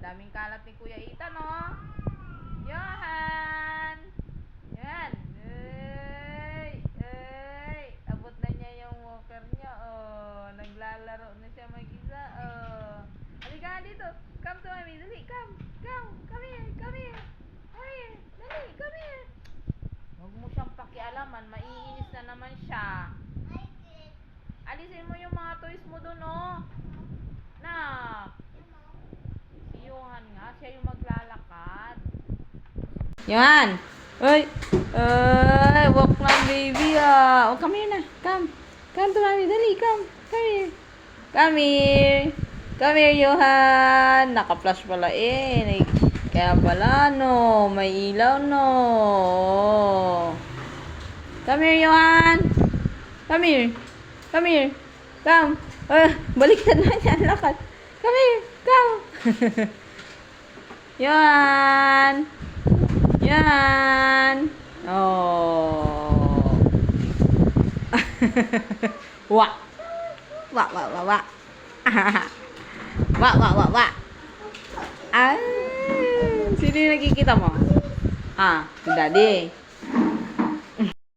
Daming kalat ni Kuya Ethan, oh. Johan! Yan. Abot na niya yung walker niya, oh. Naglalaro na siya mag-isa, oh. Halika dito. Come to mommy. Dali, come. Come here. Come here. Dali, come here. Huwag mo siyang pakialaman. Maiinis na naman siya. Alisin mo yung mga toys mo dun, oh. Nak. Si Johan nga. Siya yung maglalakad. Johan! Uy! Walk lang, baby, ah. Oh, come here na. Come. Come to mommy. Dali, come. Come here. Come here. Come here, Johan. Naka-flash pala eh. Kaya pala, no. May ilaw, no. Come here, Johan. Come here. Come here. Come. Baliktad na niya ang lakad. Come here. Come. Johan. Johan. Oh. Wa. Wa. Wa. Sino yung nakikita mo? Si Daddy.